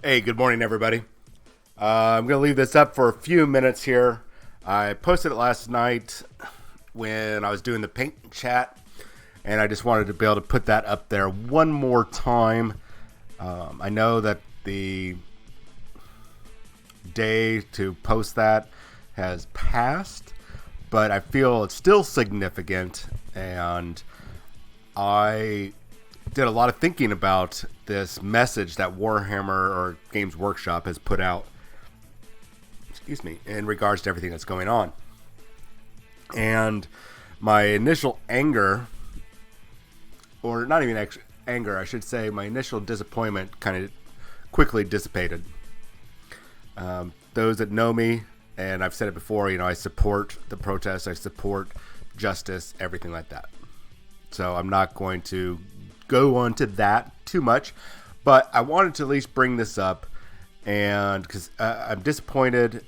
Hey, good morning, everybody. I'm going to leave this up for a few minutes here. I posted it last night when I was doing the paint chat, and I just wanted to be able to put that up there one more time. I know that the day to post that has passed, but I feel it's still significant, and I did a lot of thinking about this message that Warhammer or Games Workshop has put out, in regards to everything that's going on. And my initial anger, or not even anger, I should say, my initial disappointment kind of quickly dissipated. Those that know me, and I've said it before, I support the protests, I support justice, everything like that. So I'm not going to go on to that too much, but I wanted to at least bring this up, and because I'm disappointed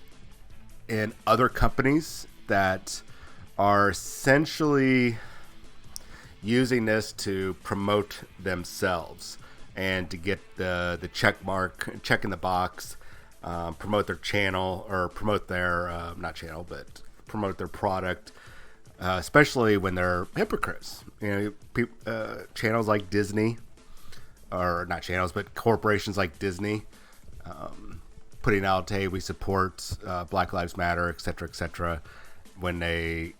in other companies that are essentially using this to promote themselves and to get the check mark, check in the box, promote their channel, or promote their not channel, but promote their product, especially when they're hypocrites. Channels like Disney, or not channels, but corporations like Disney, putting out, hey, we support Black Lives Matter, etc., when they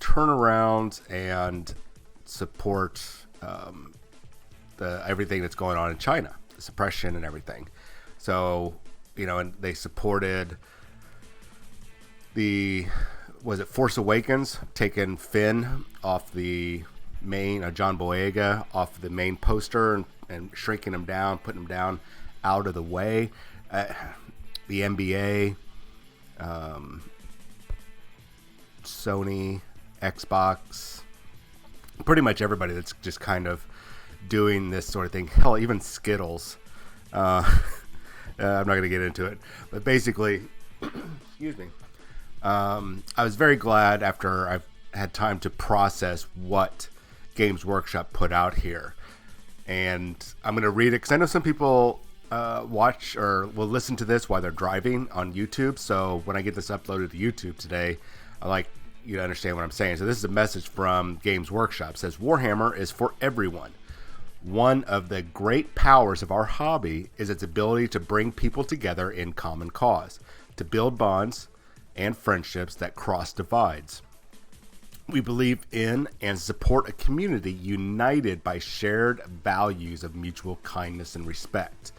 turn around and support everything that's going on in China, the suppression and everything. So, and they supported was it Force Awakens, taking Finn off the main, John Boyega off the main poster and shrinking him down, putting him down out of the way. The NBA, Sony, Xbox, pretty much everybody that's just kind of doing this sort of thing. Hell, even Skittles. I'm not going to get into it, but basically, excuse me. I was very glad after I've had time to process what Games Workshop put out here. And I'm going to read it because I know some people watch or will listen to this while they're driving on YouTube. So when I get this uploaded to YouTube today, I like you to understand what I'm saying. So this is a message from Games Workshop. It says, Warhammer is for everyone. One of the great powers of our hobby is its ability to bring people together in common cause, to build bonds and friendships that cross divides. We believe in and support a community united by shared values of mutual kindness and respect.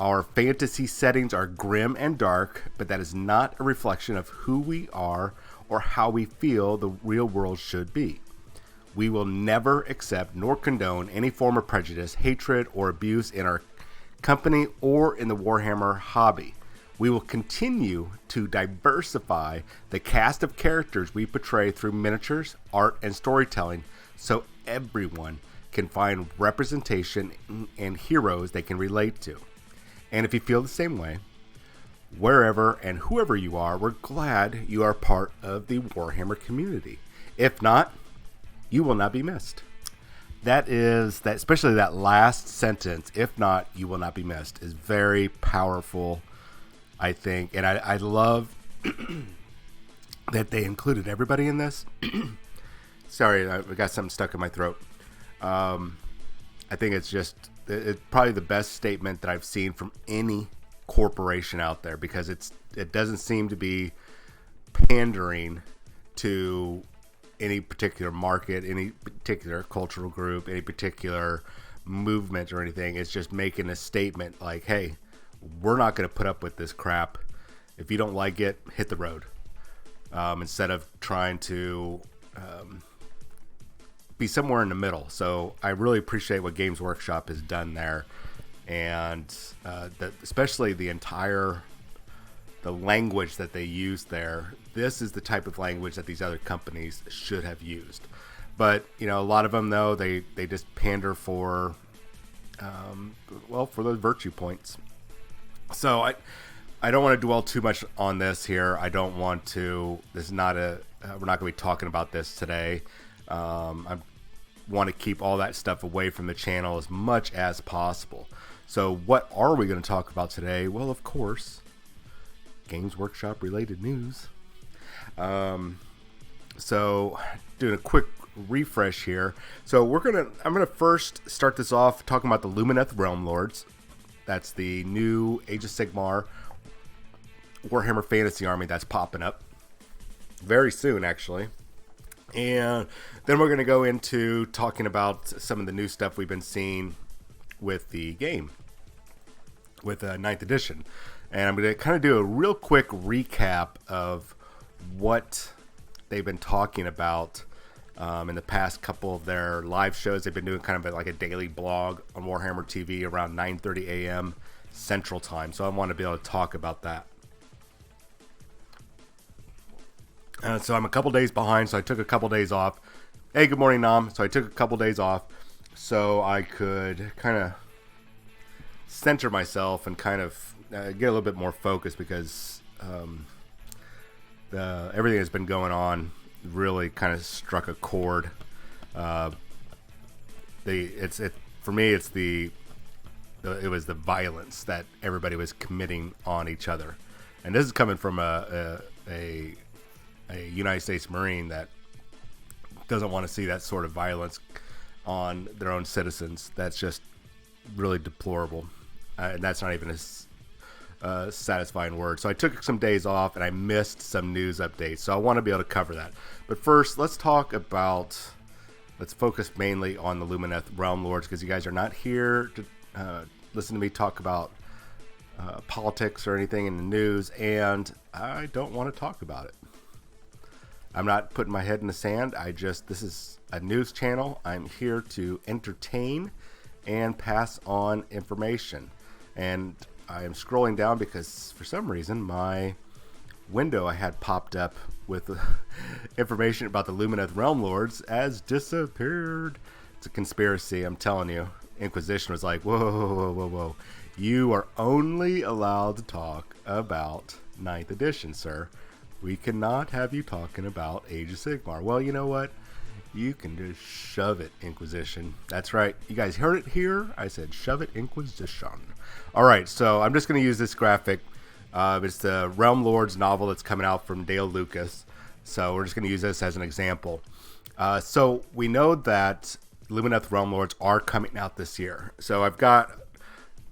Our fantasy settings are grim and dark, but that is not a reflection of who we are or how we feel the real world should be. We will never accept nor condone any form of prejudice, hatred, or abuse in our company or in the Warhammer hobby. We will continue to diversify the cast of characters we portray through miniatures, art, and storytelling so everyone can find representation and heroes they can relate to. And if you feel the same way, wherever and whoever you are, we're glad you are part of the Warhammer community. If not, you will not be missed. That is, that especially that last sentence, if not, you will not be missed, is very powerful, I think. And I love that they included everybody in this. Sorry, I got something stuck in my throat. I think it's probably the best statement that I've seen from any corporation out there, because it doesn't seem to be pandering to any particular market, any particular cultural group, any particular movement or anything. It's just making a statement like, hey, we're not going to put up with this crap. If you don't like it, hit the road. Instead of trying to be somewhere in the middle. So I really appreciate what Games Workshop has done there. And especially the language that they use there. This is the type of language that these other companies should have used. But, a lot of them, though, they just pander for those virtue points. So I don't want to dwell too much on this here. I don't want to. This is not we're not going to be talking about this today. I want to keep all that stuff away from the channel as much as possible. So what are we going to talk about today? Well, of course, Games Workshop related news. So doing a quick refresh here. So I'm gonna first start this off talking about the Lumineth Realm Lords. That's the new Age of Sigmar Warhammer Fantasy Army that's popping up very soon, actually. And then we're going to go into talking about some of the new stuff we've been seeing with the game, with 9th edition. And I'm going to kind of do a real quick recap of what they've been talking about in the past couple of their live shows. They've been doing kind of like a daily blog on Warhammer TV around 9:30 a.m. Central Time. So I want to be able to talk about that. So I'm a couple days behind, so I took a couple days off. Hey, good morning, Nam. So I took a couple days off so I could kind of center myself and kind of get a little bit more focused, because everything that's been going on really kind of struck a chord. For me, it was the violence that everybody was committing on each other, and this is coming from a United States Marine that doesn't want to see that sort of violence on their own citizens. That's just really deplorable, and that's not even a satisfying word. So I took some days off and I missed some news updates, so I want to be able to cover that. But first, let's focus mainly on the Lumineth Realm Lords, because you guys are not here to listen to me talk about politics or anything in the news, and I don't want to talk about it. I'm not putting my head in the sand. This is a news channel. I'm here to entertain and pass on information. And I am scrolling down because for some reason my window I had popped up with information about the Lumineth Realm Lords has disappeared. It's a conspiracy, I'm telling you. Inquisition was like, whoa. You are only allowed to talk about 9th edition, sir. We cannot have you talking about Age of Sigmar. Well, you know what? You can just shove it, Inquisition. That's right. You guys heard it here. I said shove it, Inquisition. All right, so I'm just going to use this graphic. It's the Realm Lords novel that's coming out from Dale Lucas. So we're just going to use this as an example. So we know that Lumineth Realm Lords are coming out this year. So I've got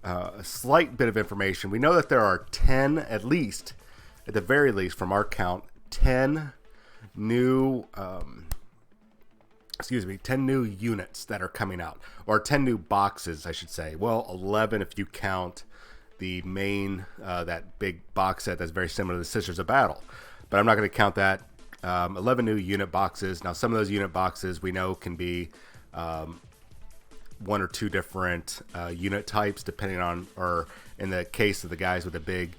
a slight bit of information. We know that there are 10, at the very least, from our count, 10 new 10 new units that are coming out, or 10 new boxes, I should say. Well, 11 if you count the main, that big box set that's very similar to the Sisters of Battle. But I'm not going to count that. 11 new unit boxes. Now, some of those unit boxes we know can be one or two different unit types, depending on, or in the case of the guys with the big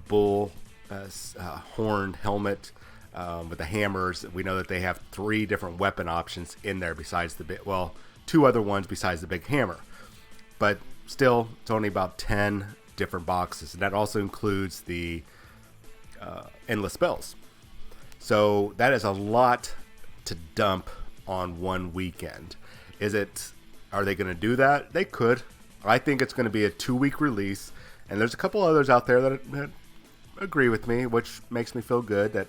bull horned helmet with the hammers, we know that they have 3 different weapon options in there besides the 2 other ones besides the big hammer. But still, it's only about 10 different boxes, and that also includes the endless spells. So that is a lot to dump on one weekend. Are they going to do that? They could. I think it's going to be a 2-week release, and there's a couple others out there that agree with me, which makes me feel good. That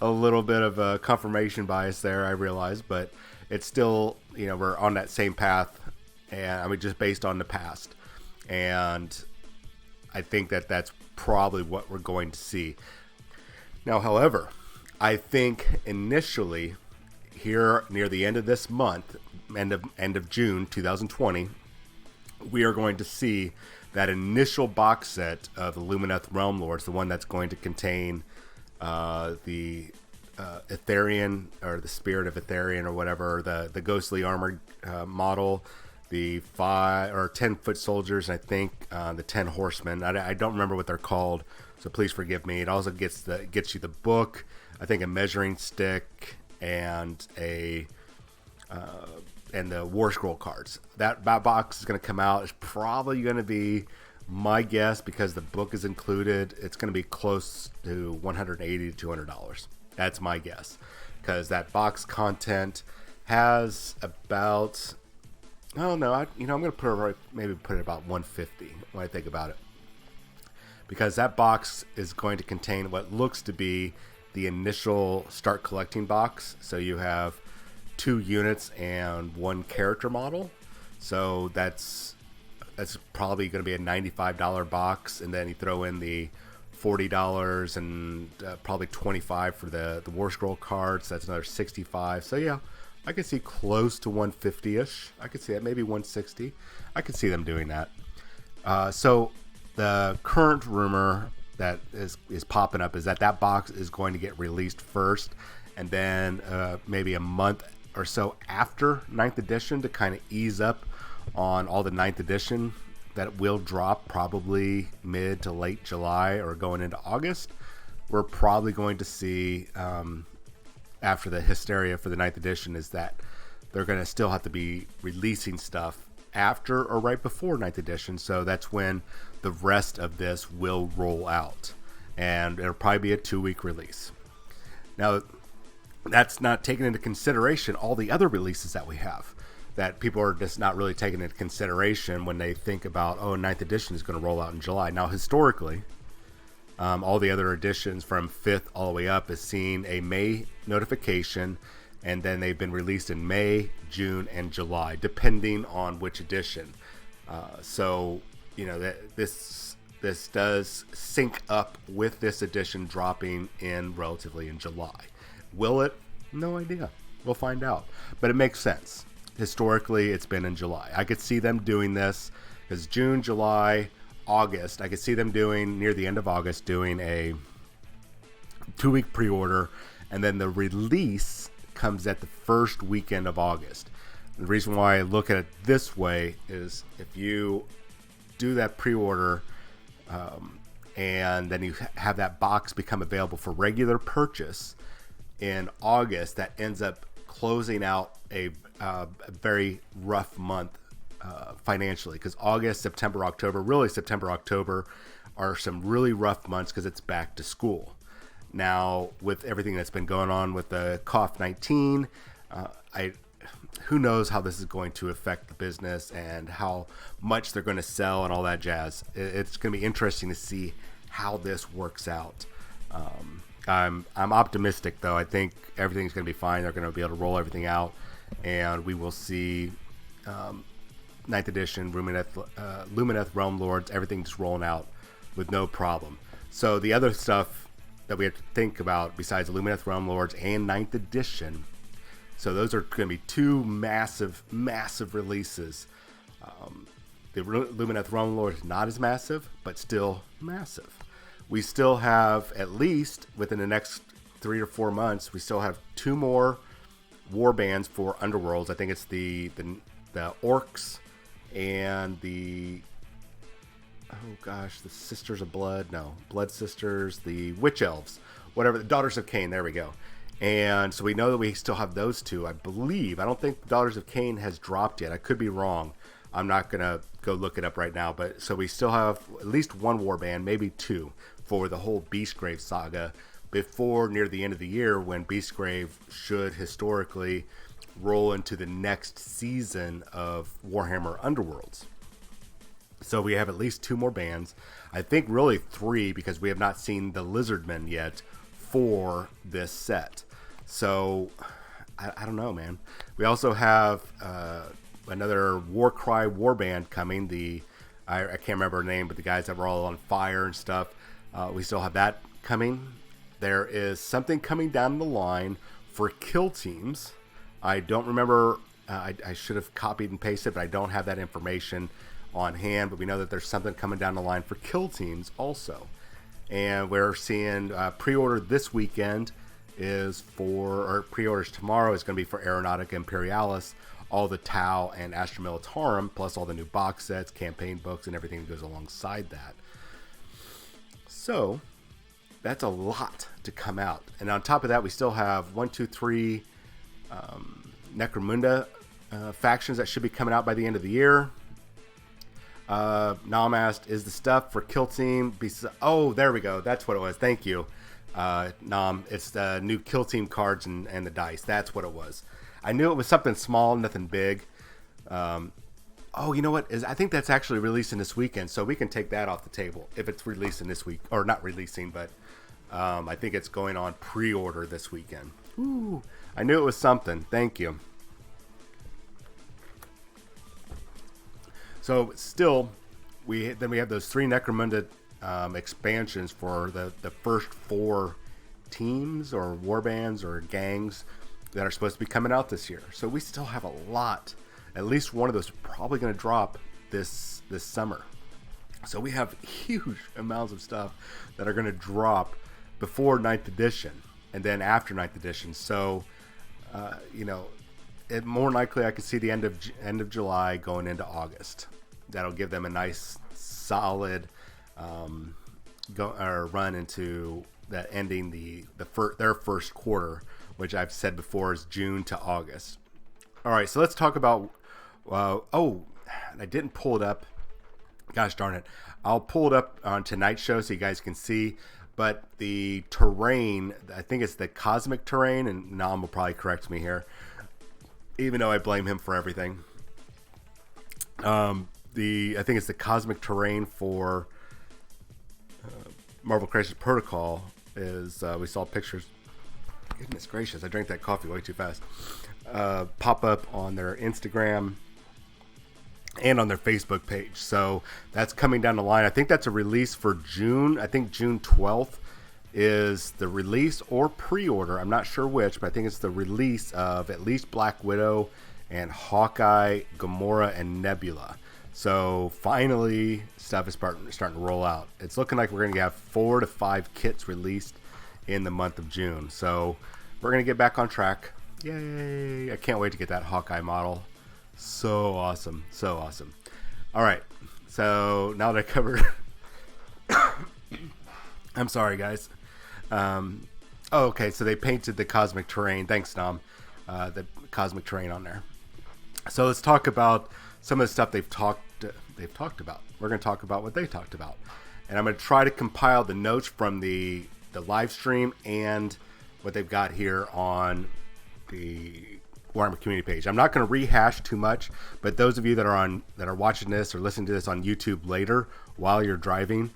a little bit of a confirmation bias there, I realize, but it's still, we're on that same path, and just based on the past, and I think that that's probably what we're going to see. Now, however, I think initially here near the end of this month, end of June 2020, we are going to see that initial box set of the Lumineth Realm Lords, the one that's going to contain the Etherian, or the Spirit of Etherian, or whatever, the ghostly armored model, the 5 or 10 foot soldiers, and I think the 10 horsemen. I don't remember what they're called, so please forgive me. It also gets you the book, I think a measuring stick, and the War Scroll cards. That box is going to come out. It's probably going to be, my guess, because the book is included, it's going to be close to $180 to $200. That's my guess, because that box content has about Oh no, I'm going to put it maybe put it about 150 when I think about it, because that box is going to contain what looks to be the initial start collecting box. So you have 2 units and 1 character model. So that's probably going to be a $95 box, and then you throw in the $40 and probably $25 for the War Scroll cards. That's another $65. So yeah, I could see close to 150-ish. I could see that, maybe 160. I could see them doing that. So the current rumor that is popping up is that box is going to get released first, and then maybe a month or so after 9th edition to kind of ease up on all the 9th edition that will drop probably mid to late July or going into August. We're probably going to see, after the hysteria for the 9th edition, is that they're going to still have to be releasing stuff after or right before 9th edition. So that's when the rest of this will roll out, and it'll probably be a 2-week release. Now, that's not taking into consideration all the other releases that we have that people are just not really taking into consideration when they think about, 9th edition is going to roll out in July. Now, historically, all the other editions from 5th all the way up is seeing a May notification, and then they've been released in May, June, and July, depending on which edition. So, that this does sync up with this edition dropping in relatively in July. Will it? No idea. We'll find out. But it makes sense. Historically, it's been in July. I could see them doing this because June, July, August, I could see them doing, near the end of August, doing a 2-week pre-order, and then the release comes at the first weekend of August. The reason why I look at it this way is if you do that pre-order and then you have that box become available for regular purchase in August, that ends up closing out a very rough month financially, because August, September, October, really September, October are some really rough months because it's back to school. Now, with everything that's been going on with the COVID-19, who knows how this is going to affect the business and how much they're going to sell and all that jazz. It's going to be interesting to see how this works out. I'm optimistic, though. I think everything's going to be fine. They're going to be able to roll everything out, and we will see 9th edition, Lumineth, Realm Lords, everything just rolling out with no problem. So the other stuff that we have to think about besides Lumineth, Realm Lords, and 9th edition, so those are going to be 2 massive releases. The Lumineth Realm Lord is not as massive, but still massive. We still have, at least within the next 3 or 4 months, we still have 2 more war bands for Underworlds. I think it's the Orcs and the Sisters of Blood. No, Blood Sisters, the Witch Elves, whatever, the Daughters of Cain. There we go. And so we know that we still have those 2. I believe. I don't think Daughters of Cain has dropped yet. I could be wrong. I'm not going to go look it up right now. But so we still have at least 1 warband, maybe 2, for the whole Beastgrave saga before near the end of the year, when Beastgrave should historically roll into the next season of Warhammer Underworlds. So we have at least 2 more bands. I think really 3, because we have not seen the Lizardmen yet for this set. So I don't know, man. We also have another Warcry warband coming. I can't remember her name, but the guys that were all on fire and stuff. We still have that coming. There is something coming down the line for kill teams. I don't remember. I should have copied and pasted, but I don't have that information on hand. But we know that there's something coming down the line for kill teams also. And we're seeing pre-order this weekend pre-orders tomorrow is going to be for Aeronautica Imperialis, all the Tau and Astra Militarum, plus all the new box sets, campaign books, and everything that goes alongside that. So that's a lot to come out. And on top of that, we still have 1, 2, 3 Necromunda factions that should be coming out by the end of the year. Namast is the stuff for Kill Team. Oh, there we go. That's what it was. Thank you, Nam. It's the new Kill Team cards and the dice. That's what it was. I knew it was something small, nothing big. Oh, you know what? I think that's actually releasing this weekend, so we can take that off the table if it's releasing this week, or not releasing, but I think it's going on pre-order this weekend. Ooh, I knew it was something. Thank you. So still, we have those 3 Necromunda expansions for the first 4 teams or warbands or gangs that are supposed to be coming out this year. So we still have a lot. At least one of those is probably going to drop this summer. So we have huge amounts of stuff that are going to drop before 9th edition and then after 9th edition. So, it more likely I could see the end of July going into August. That'll give them a nice solid run into that ending their first quarter, which I've said before is June to August. All right, so let's talk about. I didn't pull it up. Gosh darn it! I'll pull it up on tonight's show so you guys can see. But the terrain, I think it's the cosmic terrain, and Nam will probably correct me here, even though I blame him for everything. I think it's the cosmic terrain for Marvel Crisis Protocol. We saw pictures. Goodness gracious! I drank that coffee way too fast. Pop up on their Instagram and on their Facebook page. So that's coming down the line. I think that's a release for June. I think June 12th is the release or pre-order. I'm not sure which, but I think it's the release of at least Black Widow and Hawkeye, Gamora, and Nebula. So finally, stuff is starting to roll out. It's looking like we're going to have 4 to 5 kits released in the month of June. So we're going to get back on track. Yay! I can't wait to get that Hawkeye model. So awesome. So awesome. All right. So now that I covered... I'm sorry, guys. Okay. So they painted the cosmic terrain. Thanks, Dom. The cosmic terrain on there. So let's talk about some of the stuff they've talked about. We're going to talk about what they talked about. And I'm going to try to compile the notes from the live stream and what they've got here on the Warhammer community page. I'm not going to rehash too much, but those of you that are watching this or listening to this on YouTube later while you're driving,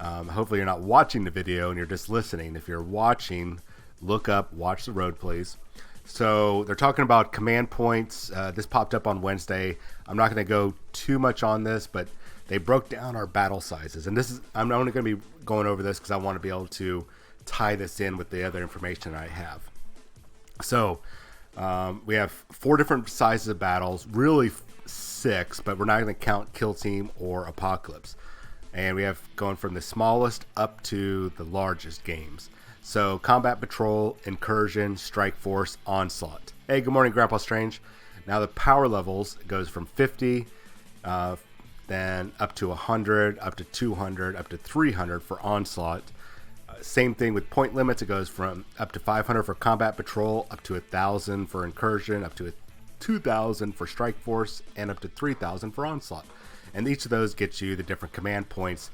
hopefully you're not watching the video and you're just listening. If you're watching, look up, watch the road, please. So they're talking about command points. This popped up on Wednesday. I'm not going to go too much on this, but they broke down our battle sizes. And I'm only going to be going over this because I want to be able to tie this in with the other information I have. So we have 4 different sizes of battles, really 6, but we're not going to count Kill Team or Apocalypse. And we have going from the smallest up to the largest games. So Combat Patrol, Incursion, Strike Force, Onslaught. Hey, good morning, Grandpa Strange. Now the power levels goes from 50, then up to 100, up to 200, up to 300 for Onslaught. Same thing with point limits. It goes from up to 500 for Combat Patrol, up to 1,000 for Incursion, up to 2,000 for Strike Force, and up to 3,000 for Onslaught. And each of those gets you the different command points,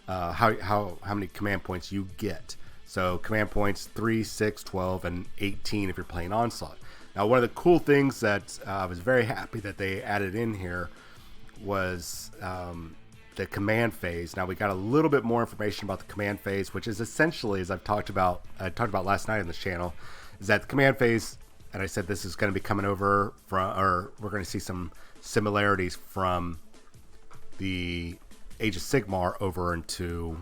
how many command points you get. So command points 3, 6, 12, and 18 if you're playing Onslaught. Now, one of the cool things that I was very happy that they added in here was the command phase. Now we got a little bit more information about the command phase, which is essentially, as I talked about last night on this channel, is that the command phase, and I said this is going to be coming over from, or we're going to see some similarities from the Age of Sigmar over into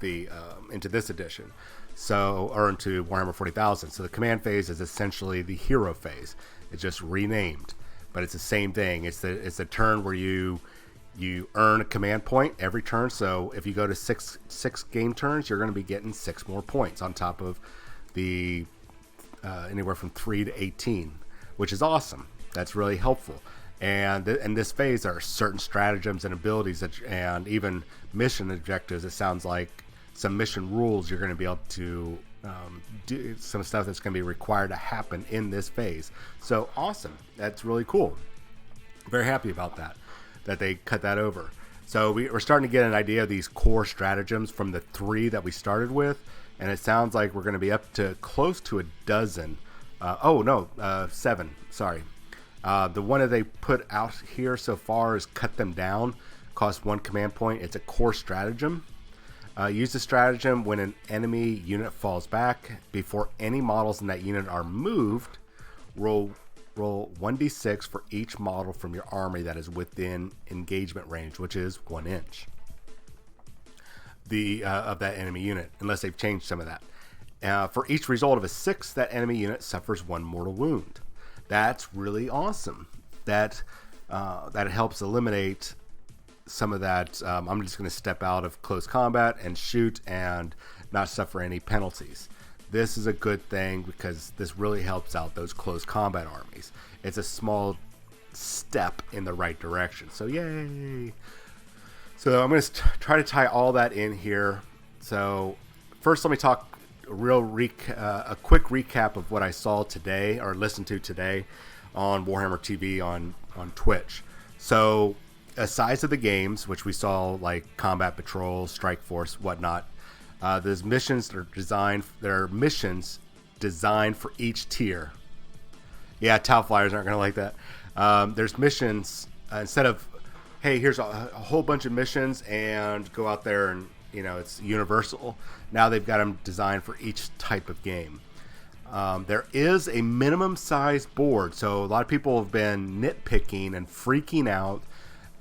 this edition. So, or into Warhammer 40,000. So the command phase is essentially the hero phase. It's just renamed, but it's the same thing. It's the turn where you earn a command point every turn. So if you go to six game turns, you're going to be getting 6 more points on top of the anywhere from 3 to 18, which is awesome. That's really helpful. And in this phase, there are certain stratagems and abilities and even mission objectives. It sounds like some mission rules you're going to be able to do some stuff that's going to be required to happen in this phase. So awesome. That's really cool. Very happy about that they cut that over. So we're starting to get an idea of these core stratagems from the 3 that we started with. And it sounds like we're going to be up to close to a dozen. 7. Sorry. The one that they put out here so far is Cut Them Down. Costs 1 command point. It's a core stratagem. Use the stratagem when an enemy unit falls back. Before any models in that unit are moved, roll 1d6 for each model from your army that is within engagement range, which is 1 inch of that enemy unit, unless they've changed some of that. For each result of a 6, that enemy unit suffers 1 mortal wound. That's really awesome. That helps eliminate some of that. I'm just going to step out of close combat and shoot and not suffer any penalties. This is a good thing because this really helps out those close combat armies. It's a small step in the right direction. So yay! So I'm going to try to tie all that in here. So first, let me talk a quick recap of what I saw today or listened to today on Warhammer TV on Twitch. So the size of the games, which we saw like Combat Patrol, Strike Force, whatnot. Those missions are designed. There are missions designed for each tier. Yeah, Tau Flyers aren't going to like that. There's missions instead of, hey, here's a whole bunch of missions and go out there and it's universal. Now they've got them designed for each type of game. There is a minimum size board, so a lot of people have been nitpicking and freaking out.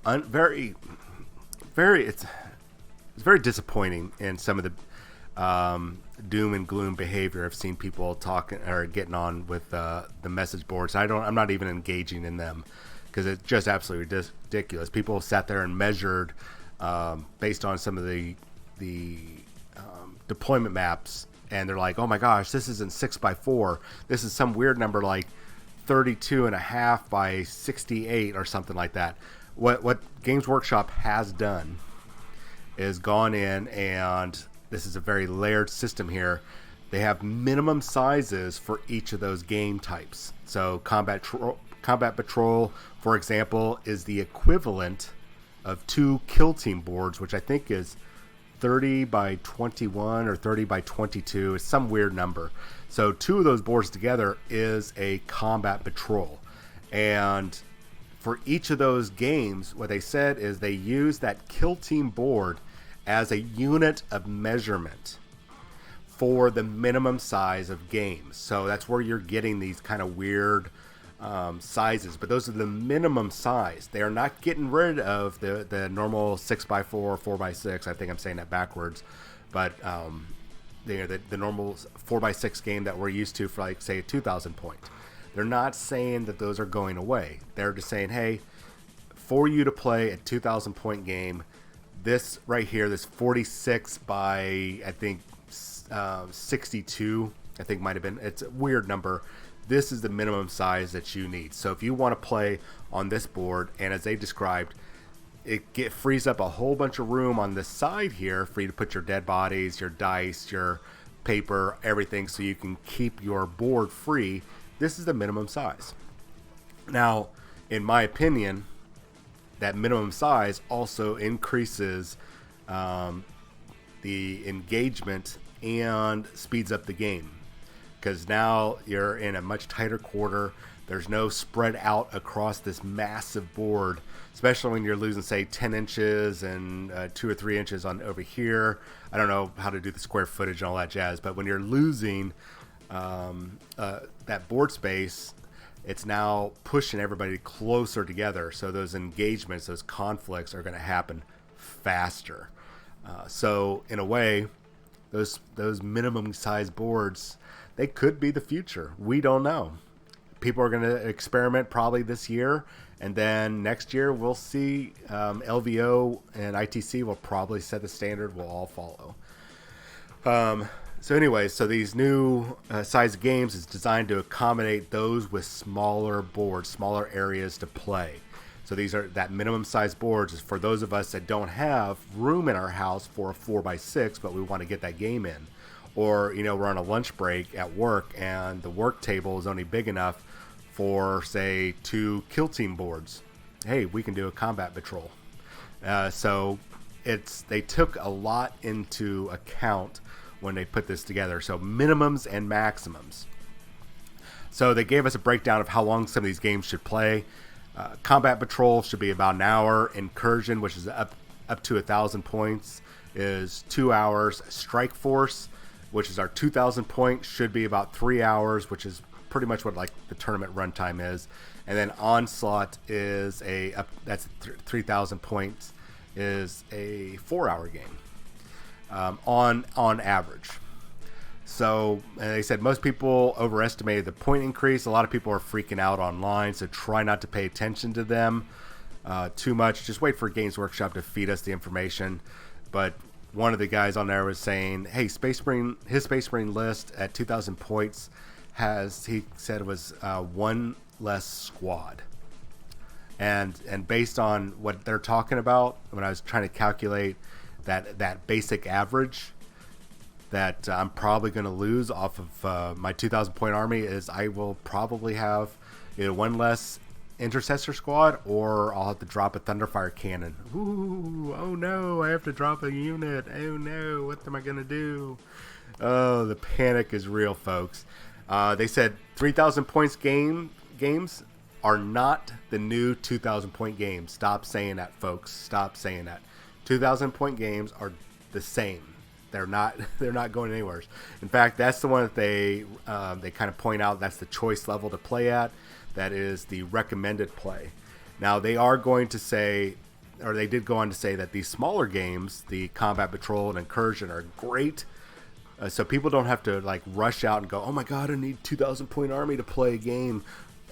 It's very disappointing in some of the doom and gloom behavior. I've seen people talking or getting on with the message boards. I'm not even engaging in them because it's just absolutely ridiculous. People sat there and measured based on some of the deployment maps, and they're like, oh my gosh, this isn't 6x4. This is some weird number like 32.5 by 68 or something like that. What Games Workshop has done is gone in, and this is a very layered system here. They have minimum sizes for each of those game types. So Combat Patrol, for example, is the equivalent of 2 kill team boards, which I think is 30 by 21 or 30 by 22. It's some weird number. So 2 of those boards together is a Combat Patrol. And for each of those games, what they said is they use that kill team board as a unit of measurement for the minimum size of games. So that's where you're getting these kind of weird sizes, but those are the minimum size. They are not getting rid of the normal 6x4, 4x6. I think I'm saying that backwards, but the normal 4x6 game that we're used to for, like, say, a 2,000 point. They're not saying that those are going away. They're just saying, hey, for you to play a 2,000 point game, this right here, this 46 by, I think, 62, I think might have been, it's a weird number. This is the minimum size that you need. So if you want to play on this board, and as they described, it frees up a whole bunch of room on the side here for you to put your dead bodies, your dice, your paper, everything, so you can keep your board free. This is the minimum size. Now, in my opinion, that minimum size also increases the engagement and speeds up the game, because now you're in a much tighter quarter. There's no spread out across this massive board, especially when you're losing, say, 10 inches and 2 or 3 inches on over here. I don't know how to do the square footage and all that jazz, but when you're losing that board space, it's now pushing everybody closer together. So those engagements, those conflicts are going to happen faster. So in a way, those minimum size boards, they could be the future. We don't know. People are going to experiment probably this year, and then next year we'll see. LVO and ITC will probably set the standard. We'll all follow. So anyway, so these new size games is designed to accommodate those with smaller boards, smaller areas to play. So these are that minimum size boards is for those of us that don't have room in our house for a 4x6, but we want to get that game in. Or, we're on a lunch break at work and the work table is only big enough for, say, 2 kill team boards. Hey, we can do a Combat Patrol. So they took a lot into account when they put this together. So minimums and maximums. So they gave us a breakdown of how long some of these games should play. Combat Patrol should be about an hour. Incursion, which is up to 1,000 points, is 2 hours. Strike Force, which is our 2,000 points, should be about 3 hours, which is pretty much what like the tournament runtime is. And then Onslaught is that's 3,000 points, is a 4-hour game on average. So they said most people overestimated the point increase. A lot of people are freaking out online, so try not to pay attention to them too much. Just wait for Games Workshop to feed us the information. But one of the guys on there was saying, hey, his Space Marine list at 2,000 points he said it was one less squad. And based on what they're talking about, when I was trying to calculate that basic average that I'm probably going to lose off of my 2,000 point army, is I will probably have either one less intercessor squad, or I'll have to drop a Thunderfire cannon. Ooh, oh no, I have to drop a unit. Oh no, what am I going to do? Oh, the panic is real, folks. They said 3,000 points games are not the new 2,000 point games. Stop saying that, folks. Stop saying that. 2,000 point games are the same. They're not going anywhere. In fact, that's the one that they kind of point out. That's the choice level to play at. That is the recommended play. Now they are going to say, or they did go on to say, that these smaller games, the Combat Patrol and Incursion, are great. So people don't have to like rush out and go, oh my god, I need 2,000 point army to play a game.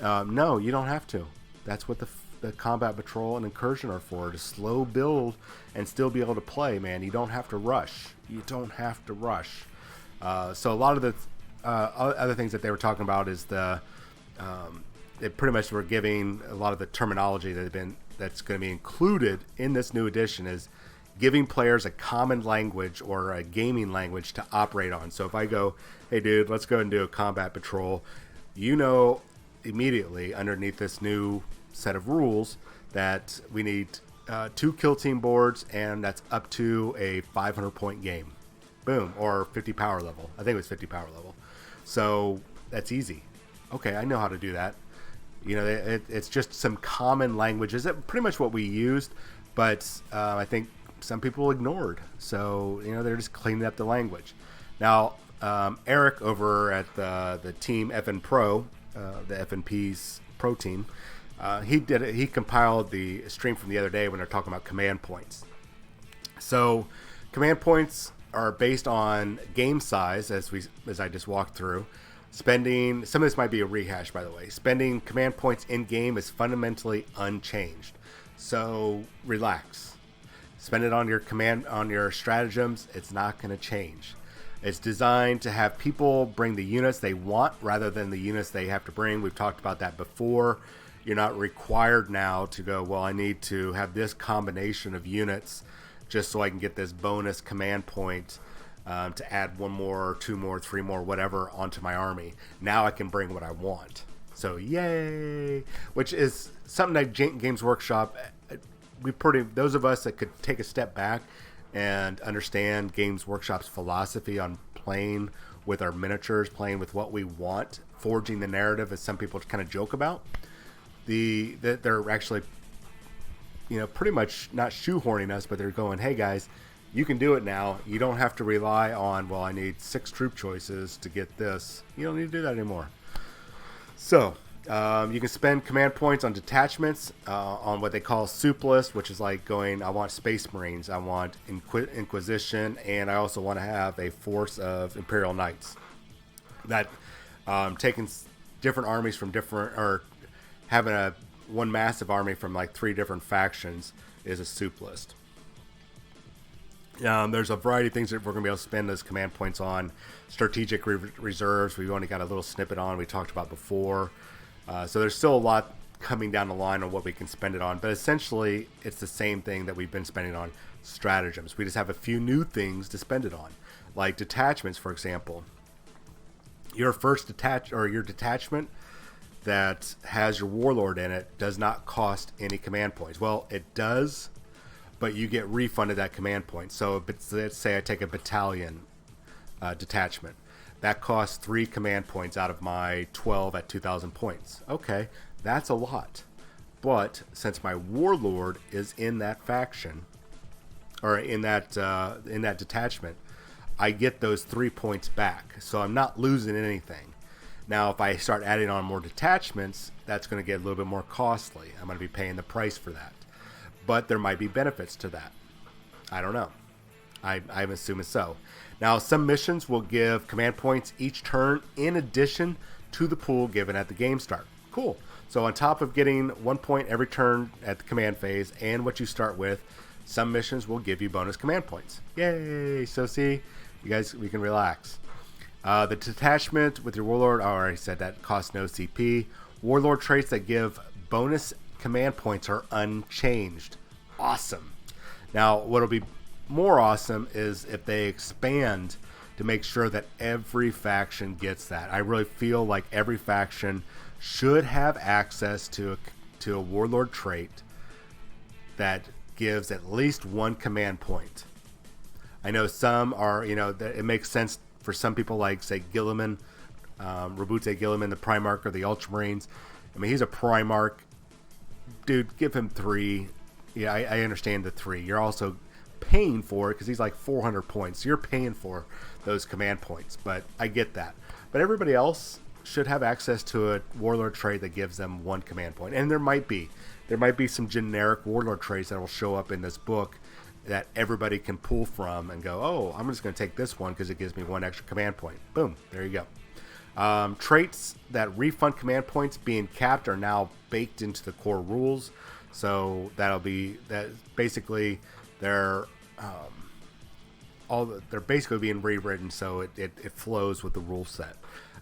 No, you don't have to. That's what the Combat Patrol and Incursion are for, to slow build and still be able to play, man. You don't have to rush. You don't have to rush. So a lot of the other things that they were talking about is they pretty much were giving a lot of the terminology that's going to be included in this new edition, is giving players a common language or a gaming language to operate on. So if I go, hey dude, let's go and do a Combat Patrol, you know immediately underneath this new set of rules that we need 2 kill team boards, and that's up to a 500 point game. Boom. Or 50 power level. I think it was 50 power level. So that's easy. Okay, I know how to do that. You know, it's just some common languages. That's pretty much what we used, but I think some people ignored. So, you know, they're just cleaning up the language. Now, Eric over at the team FN Pro, the FNP's Pro team, he compiled the stream from the other day when they're talking about command points. So command points are based on game size, as I just walked through. Spending, some of this might be a rehash, by the way. Spending command points in game is fundamentally unchanged. So relax. Spend it on your stratagems. It's not going to change. It's designed to have people bring the units they want rather than the units they have to bring. We've talked about that before. You're not required now to go, well, I need to have this combination of units just so I can get this bonus command point to add 1 more, 2 more, 3 more, whatever onto my army. Now I can bring what I want. So yay! Which is something that Games Workshop, those of us that could take a step back and understand Games Workshop's philosophy on playing with our miniatures, playing with what we want, forging the narrative, as some people kind of joke about. They're actually, you know, pretty much not shoehorning us, but they're going, hey guys, you can do it now. You don't have to rely on, well, I need 6 troop choices to get this. You don't need to do that anymore. So you can spend command points on detachments, on what they call soup list, which is like going, I want Space Marines, I want Inquisition, and I also want to have a force of Imperial Knights. That taking different armies from different, or having one massive army from like 3 different factions is a soup list. There's a variety of things that we're going to be able to spend those command points on. Strategic reserves, we've only got a little snippet on, we talked about before. So there's still a lot coming down the line on what we can spend it on. But essentially, it's the same thing that we've been spending on stratagems. We just have a few new things to spend it on. Like detachments, for example. Your detachment that has your warlord in it does not cost any command points. Well, it does, but you get refunded that command point. So let's say I take a battalion detachment. That costs 3 command points out of my 12 at 2,000 points. Okay, that's a lot. But since my warlord is in that faction, or in that detachment, I get those 3 points back. So I'm not losing anything. Now, if I start adding on more detachments, that's going to get a little bit more costly. I'm going to be paying the price for that. But there might be benefits to that. I don't know. I'm assuming so. Now, some missions will give command points each turn in addition to the pool given at the game start. Cool. So on top of getting 1 point every turn at the command phase and what you start with, some missions will give you bonus command points. Yay! So see, you guys, we can relax. The detachment with your warlord, I already said that costs no CP. Warlord traits that give bonus command points are unchanged. Awesome. Now, what'll be more awesome is if they expand to make sure that every faction gets that. I really feel like every faction should have access to a warlord trait that gives at least 1 command point. I know some are, it makes sense for some people, like, say, Gilliman, Rabute Gilliman, the Primarch of the Ultramarines. I mean, he's a Primarch. Dude, give him 3. Yeah, I understand the 3. You're also paying for it because he's like 400 points. You're paying for those command points, but I get that. But everybody else should have access to a warlord trait that gives them 1 command point. And there might be some generic warlord traits that will show up in this book that everybody can pull from and go, oh, I'm just going to take this one because it gives me 1 extra command point. Boom, there you go. Traits that refund command points being capped are now baked into the core rules. So that basically they're basically being rewritten so it flows with the rule set.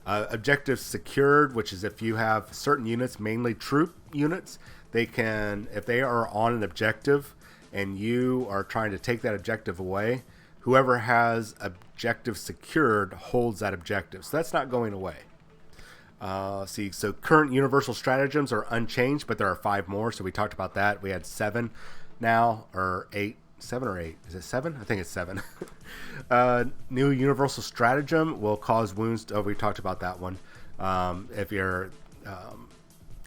Objectives secured, which is if you have certain units, mainly troop units, they can, if they are on an objective and you are trying to take that objective away, whoever has objective secured holds that objective. So that's not going away. So current Universal Stratagems are unchanged, but there are 5 more. So we talked about that. We had 7 now, or 8. 7 or 8? Is it 7? I think it's 7. New Universal Stratagem will cause wounds. Oh, we talked about that one. If your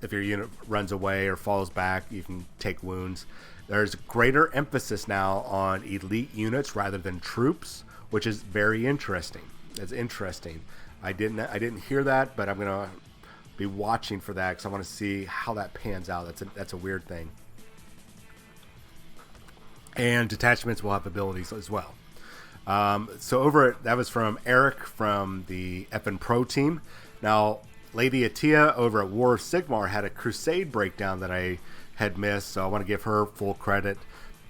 unit runs away or falls back, you can take wounds. There's greater emphasis now on elite units rather than troops, which is very interesting. It's interesting. I didn't hear that, but I'm gonna be watching for that because I want to see how that pans out. That's a weird thing. And detachments will have abilities as well. So that was from Eric from the FN Pro team. Now, Lady Atia over at War of Sigmar had a Crusade breakdown that I had missed, so I want to give her full credit.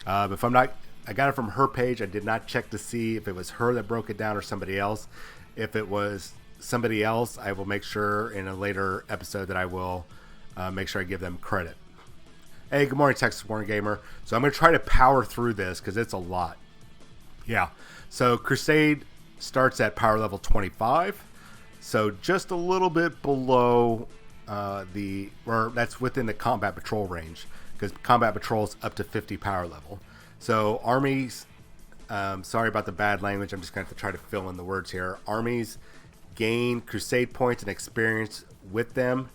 If I'm not, I got it from her page. I did not check to see if it was her that broke it down or somebody else. If it was somebody else, I will make sure in a later episode that I will make sure I give them credit. Hey, good morning, Texas Wargamer. So I'm going to try to power through this because it's a lot. Yeah. So Crusade starts at power level 25. So just a little bit below that's within the combat patrol range, because combat patrol's up to 50 power level. So armies, sorry about the bad language. I'm just going to have to try to fill in the words here. Armies gain Crusade points and experience with them.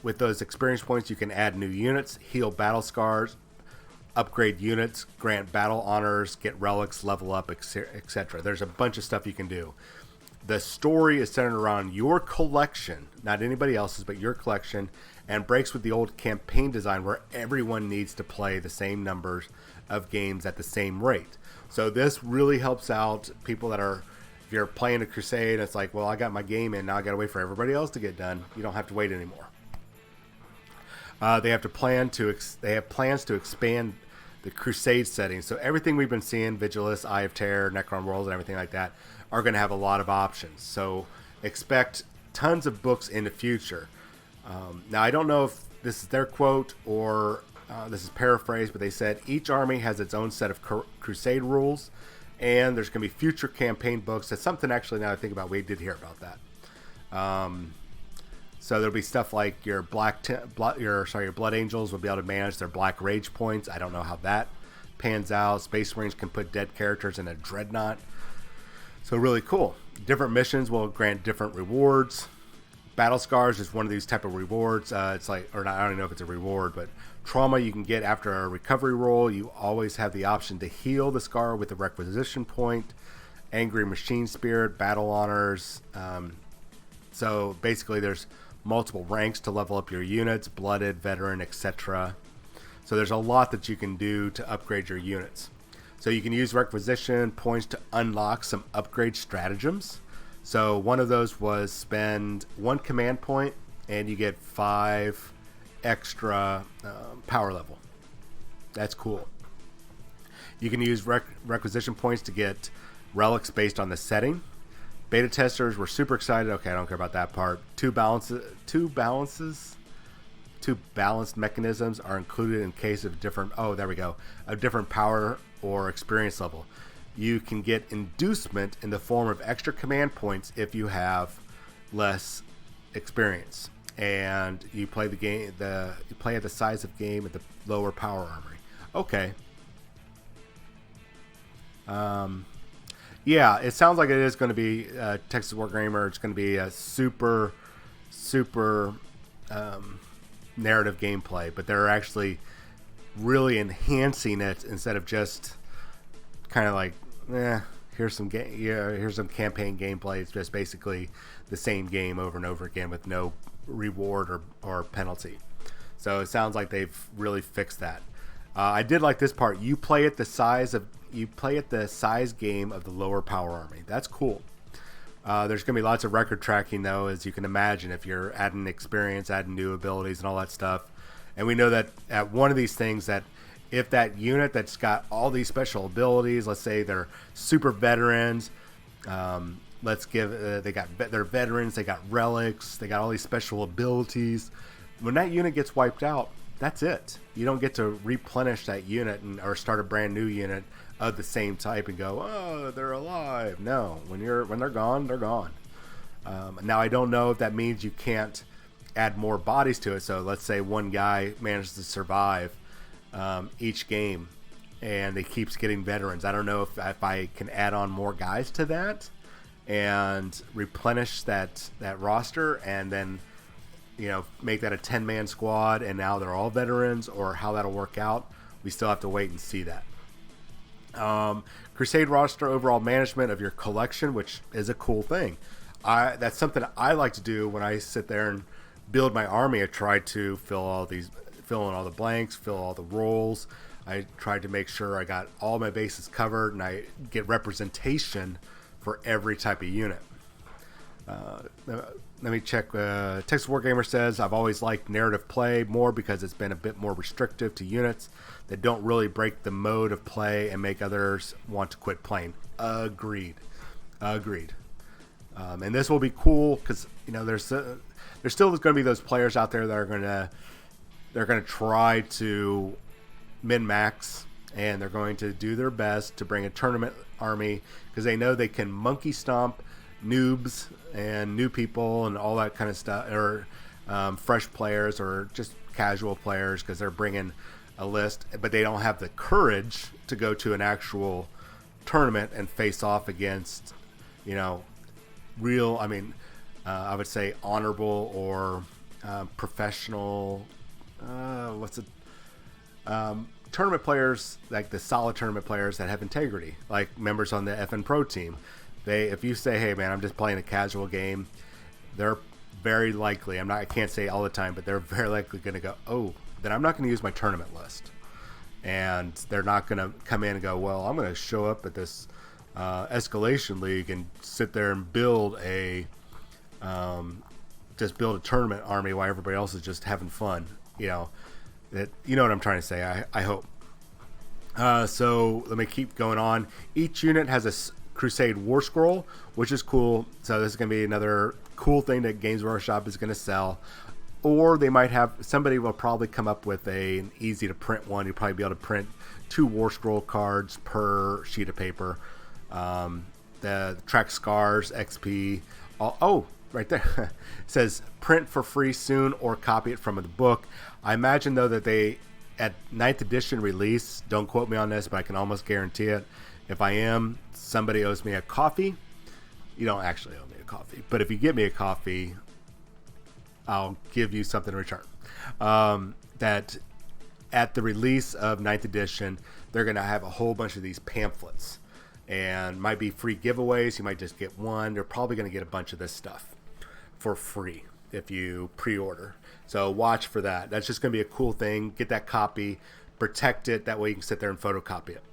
With those experience points, you can add new units, heal battle scars, upgrade units, grant battle honors, get relics, level up, etc. There's a bunch of stuff you can do. The story is centered around your collection, not anybody else's, but your collection, and breaks with the old campaign design where everyone needs to play the same numbers of games at the same rate. So this really helps out people that are, if you're playing a Crusade, it's like, well, I got my game in, now I got to wait for everybody else to get done. You don't have to wait anymore. They have plans to expand the Crusade setting. So everything we've been seeing, Vigilus, Eye of Terror, Necron Worlds, and everything like that, are going to have a lot of options. So expect tons of books in the future. Now, I don't know if this is their quote or this is paraphrased, but they said each army has its own set of Crusade rules, and there's going to be future campaign books. That's something, actually, now I think about, we did hear about that. So there'll be stuff like your your Blood Angels will be able to manage their Black Rage points. I don't know how that pans out. Space Marines can put dead characters in a Dreadnought. So really cool. Different missions will grant different rewards. Battle scars is one of these type of rewards. It's like, or not, I don't know if it's a reward, but trauma you can get after a recovery roll. You always have the option to heal the scar with a requisition point. Angry machine spirit, battle honors. So basically, there's multiple ranks to level up your units: blooded, veteran, etc. So there's a lot that you can do to upgrade your units. So you can use requisition points to unlock some upgrade stratagems. So one of those was spend 1 command point and you get 5 extra power level. That's cool. You can use requisition points to get relics based on the setting. Beta testers were super excited. Okay, I don't care about that part. Two balanced mechanisms are included in case of different. Oh, there we go. A different power or experience level. You can get inducement in the form of extra command points if you have less experience, and you play the game. You play at the size of game at the lower power armory. Okay. Yeah, it sounds like it is going to be Texas Wargamer. It's going to be a super narrative gameplay, but they're actually really enhancing it instead of just kind of like, here's some campaign gameplay. It's just basically the same game over and over again with no reward or penalty. So it sounds like they've really fixed that. I did like this part. You play at the size game of the lower power army. That's cool. There's going to be lots of record tracking, though, as you can imagine, if you're adding experience, adding new abilities, and all that stuff. And we know that at one of these things, that if that unit that's got all these special abilities, let's say they're super veterans, they're veterans, they got relics, they got all these special abilities. When that unit gets wiped out, that's it. You don't get to replenish that unit or start a brand new unit of the same type and go, oh, they're alive. No, when they're gone, they're gone. Now I don't know if that means you can't add more bodies to it. So let's say one guy manages to survive each game and he keeps getting veterans. I don't know if I can add on more guys to that and replenish that roster and then make that a 10-man squad and now they're all veterans, or how that'll work out. We still have to wait and see that. Crusade roster overall management of your collection, which is a cool thing. That's something I like to do when I sit there and build my army. I try to fill in all the blanks, fill all the roles. I try to make sure I got all my bases covered and I get representation for every type of unit. Let me check. Texas Wargamer says, I've always liked narrative play more because it's been a bit more restrictive to units that don't really break the mode of play and make others want to quit playing. Agreed. And this will be cool because there's still going to be those players out there that are going to try to min-max, and they're going to do their best to bring a tournament army because they know they can monkey stomp noobs and new people and all that kind of stuff, or fresh players or just casual players because they're bringing a list, but they don't have the courage to go to an actual tournament and face off against real, I would say honorable or professional tournament players, like the solid tournament players that have integrity, like members on the FN Pro team. If you say, hey man, I'm just playing a casual game, they're very likely, I can't say all the time, but they're very likely going to go, oh, then I'm not going to use my tournament list. And they're not going to come in and go, well, I'm going to show up at this escalation league and sit there and build a tournament army while everybody else is just having fun. You know what I'm trying to say, I hope. So let me keep going on. Each unit has a Crusade War Scroll, which is cool. So this is going to be another cool thing that Games Workshop is going to sell. Or they might have, somebody will probably come up with an easy to print one. You'll probably be able to print 2 War Scroll cards per sheet of paper. The track scars, XP. Right there. It says print for free soon or copy it from the book. I imagine though that they, at 9th edition release, don't quote me on this, but I can almost guarantee it. If I am, somebody owes me a coffee. You don't actually owe me a coffee, but if you get me a coffee, I'll give you something in return. That at the release of 9th edition, they're going to have a whole bunch of these pamphlets, and might be free giveaways. You might just get one. They're probably going to get a bunch of this stuff for free if you pre-order. So watch for that. That's just going to be a cool thing. Get that copy, protect it. That way you can sit there and photocopy it.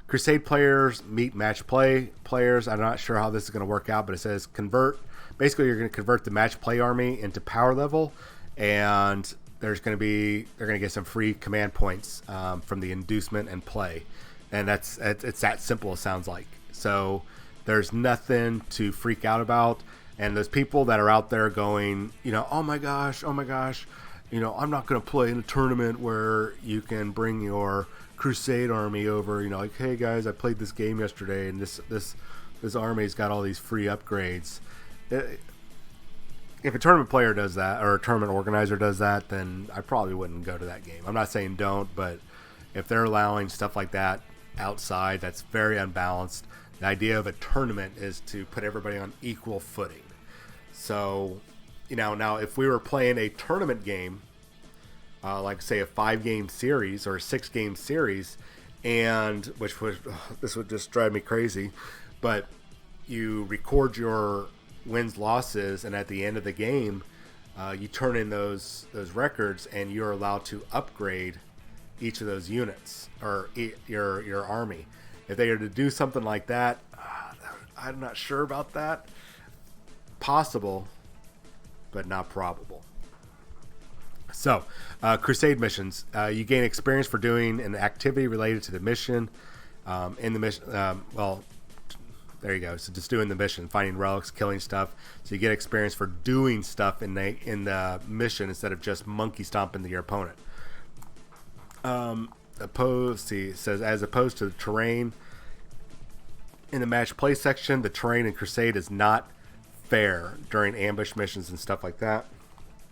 Crusade players meet match play players. I'm not sure how this is going to work out, but it says convert. Basically, you're going to convert the match play army into power level, and they're going to get some free command points from the inducement and play, and it's that simple. It sounds like. So there's nothing to freak out about. And those people that are out there going, oh my gosh, I'm not going to play in a tournament where you can bring your Crusade army over. Like, hey guys, I played this game yesterday, and this army's got all these free upgrades. If a tournament player does that, or a tournament organizer does that, then I probably wouldn't go to that game. I'm not saying don't, but if they're allowing stuff like that outside, that's very unbalanced. The idea of a tournament is to put everybody on equal footing. So, now if we were playing a tournament game, like say a 5-game series or a 6-game series, and this would just drive me crazy, but you record your wins, losses, and at the end of the game, you turn in those records, and you're allowed to upgrade each of those units or your army. If they are to do something like that, I'm not sure about that. Possible, but not probable. So, Crusade missions. You gain experience for doing an activity related to the mission. In the mission, there you go. So just doing the mission, finding relics, killing stuff. So you get experience for doing stuff in the mission instead of just monkey stomping your opponent. It says as opposed to the terrain in the match play section, the terrain in Crusade is not fair during ambush missions and stuff like that.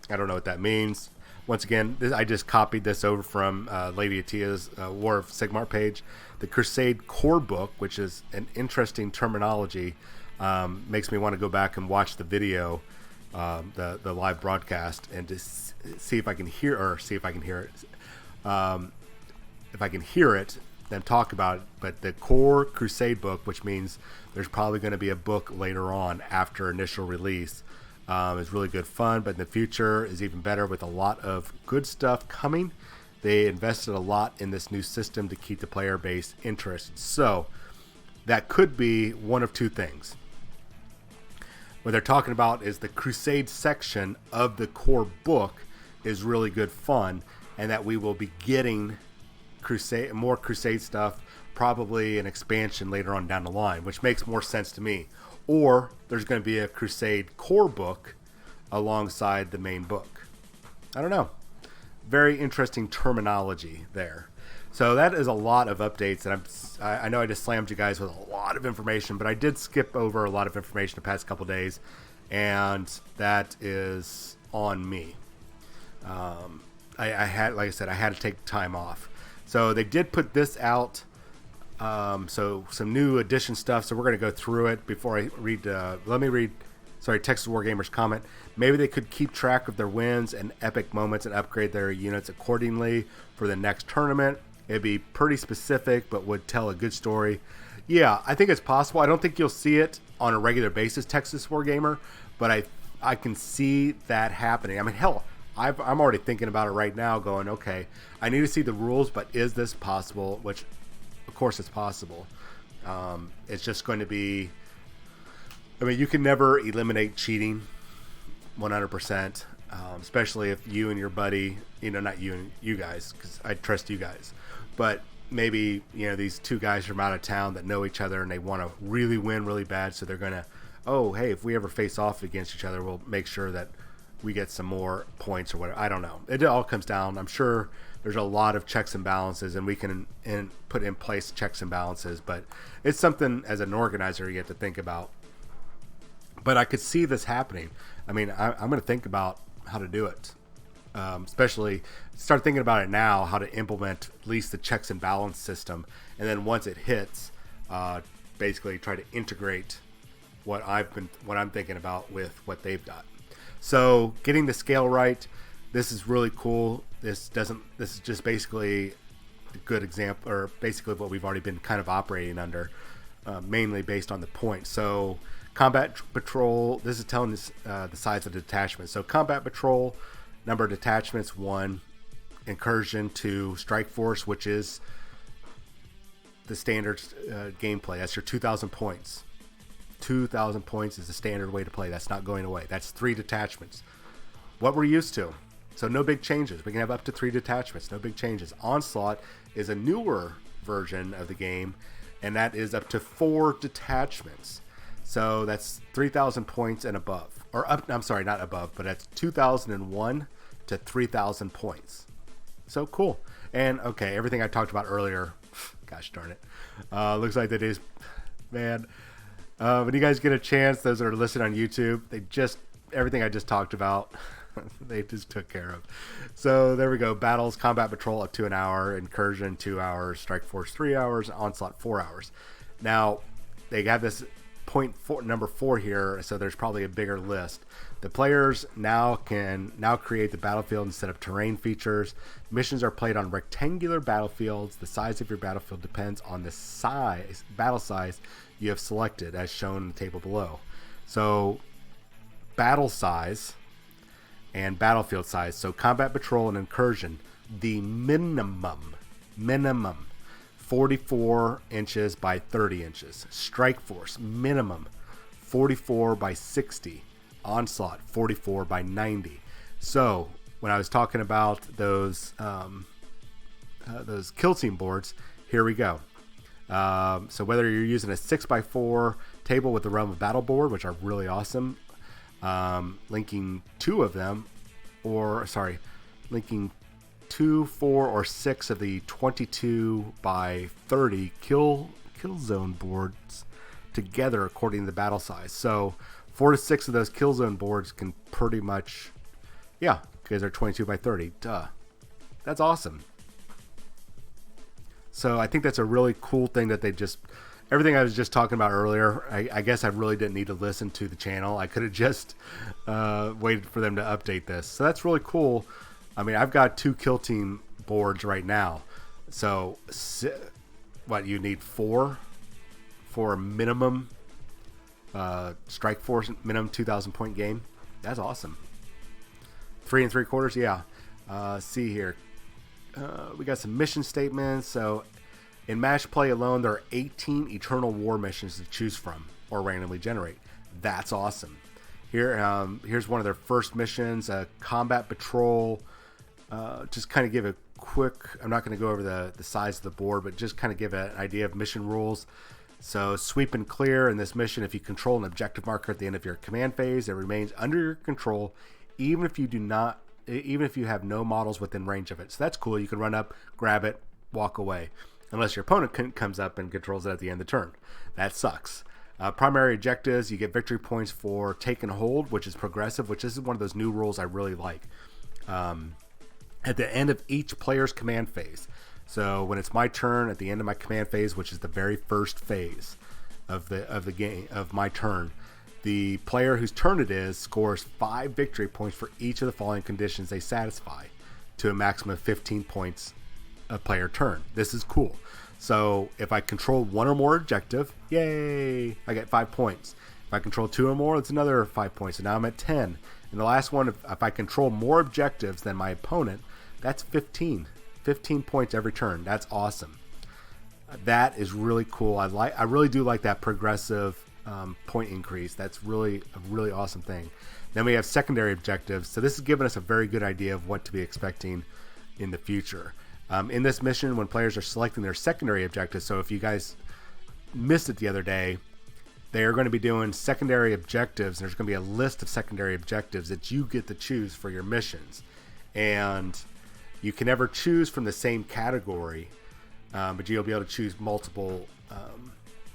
I don't know what that means. Once again, I just copied this over from Lady Atia's War of Sigmar page. The Crusade core book, which is an interesting terminology, makes me want to go back and watch the video, the live broadcast, and just see if I can hear it. If I can hear it, then talk about it. But the core Crusade book, which means there's probably going to be a book later on after initial release, is really good fun, but in the future is even better with a lot of good stuff coming. They invested a lot in this new system to keep the player base interested. So that could be one of two things. What they're talking about is the Crusade section of the core book is really good fun, and that we will be getting more Crusade stuff, probably an expansion later on down the line, which makes more sense to me. Or there's going to be a Crusade core book alongside the main book. I don't know. Very interesting terminology there. So that is a lot of updates, and I know I just slammed you guys with a lot of information, but I did skip over a lot of information the past couple days, and that is on me. I had, like I said, I had to take time off. So they did put this out. So some new edition stuff. So we're going to go through it before I read. Let me read. Sorry, Texas Wargamers comment. Maybe they could keep track of their wins and epic moments and upgrade their units accordingly for the next tournament. It'd be pretty specific, but would tell a good story. Yeah, I think it's possible. I don't think you'll see it on a regular basis, Texas Wargamer, but I can see that happening. I mean, hell, I'm already thinking about it right now, going, okay, I need to see the rules, but is this possible? Which, of course, it's possible. It's just going to be. I mean, you can never eliminate cheating 100%, especially if you and your buddy, not you and you guys, because I trust you guys, but maybe, these two guys from out of town that know each other and they want to really win really bad. So they're going to, oh, hey, if we ever face off against each other, we'll make sure that we get some more points or whatever. I don't know. It all comes down. I'm sure there's a lot of checks and balances, and we can put in place checks and balances, but it's something as an organizer you have to think about. But I could see this happening. I mean, I'm going to think about how to do it. Especially start thinking about it now, how to implement at least the checks and balance system. And then once it hits, basically try to integrate what I'm thinking about with what they've got. So getting the scale right, this is really cool. This is just basically a good example, or basically what we've already been kind of operating under, mainly based on the points. So combat patrol, this is telling us the size of the detachment. So combat patrol, number of detachments 1, incursion 2, strike force, which is the standard gameplay. That's your 2,000 points. 2,000 points is the standard way to play. That's not going away. That's 3 detachments. What we're used to. So no big changes. We can have up to 3 detachments. No big changes. Onslaught is a newer version of the game, and that is up to 4 detachments. So that's 3,000 points and above. Or up, I'm sorry, not above, but that's 2,001 to 3,000 points. So cool. And okay, everything I talked about earlier, gosh darn it, looks like that is, man. When you guys get a chance, those that are listening on YouTube, everything I just talked about, they just took care of. So there we go. Battles, combat patrol up to an hour, incursion 2 hours, strike force 3 hours, onslaught 4 hours. Now they have this number 4 here, so there's probably a bigger list. The players can create the battlefield instead of terrain features. Missions are played on rectangular battlefields. The size of your battlefield depends on the battle size you have selected, as shown in the table below. So battle size and battlefield size. So combat patrol and incursion, the minimum 44 inches by 30 inches. Strike force, minimum 44 by 60. Onslaught, 44 by 90. So when I was talking about those kill team boards, here we go. So whether you're using a 6x4 table with the Realm of Battle board, which are really awesome, linking 2 of them, linking 2, 4, or 6 of the 22 by 30 kill zone boards together according to the battle size. So 4 to 6 of those kill zone boards can pretty much, because they're 22 by 30. Duh. That's awesome. So I think that's a really cool thing that everything I was just talking about earlier, I guess I really didn't need to listen to the channel. I could have just waited for them to update this. So that's really cool. I mean, I've got 2 kill team boards right now. So what, you need 4 for a minimum strike force, minimum 2,000 point game? That's awesome. 3 3/4, yeah. See here. We got some mission statements. So in match play alone, there are 18 Eternal War missions to choose from or randomly generate. That's awesome. Here's one of their first missions, combat patrol. Just kind of give a quick, I'm not going to go over the size of the board, but just kind of give an idea of mission rules. So sweep and clear in this mission. If you control an objective marker at the end of your command phase, it remains under your control, even if you have no models within range of it. So that's cool. You can run up, grab it, walk away, unless your opponent comes up and controls it at the end of the turn. That sucks. Primary objectives, you get victory points for take and hold, which is progressive, which is one of those new rules I really like. At the end of each player's command phase. So when it's my turn, at the end of my command phase, which is the very first phase of the game of my turn, the player whose turn it is scores 5 victory points for each of the following conditions they satisfy, to a maximum of 15 points a player turn. This is cool. So if I control 1 or more objective, yay, I get 5 points. If I control 2 or more, it's another 5 points. So now I'm at 10. And the last one, if I control more objectives than my opponent, that's 15 points every turn. That's awesome. That is really cool. I really do like that progressive point increase. That's really a really awesome thing. Then we have secondary objectives. So this is giving us a very good idea of what to be expecting in the future. In this mission, when players are selecting their secondary objectives, so if you guys missed it the other day, they are going to be doing secondary objectives, and there's going to be a list of secondary objectives that you get to choose for your missions. And you can never choose from the same category, but you'll be able to choose multiple,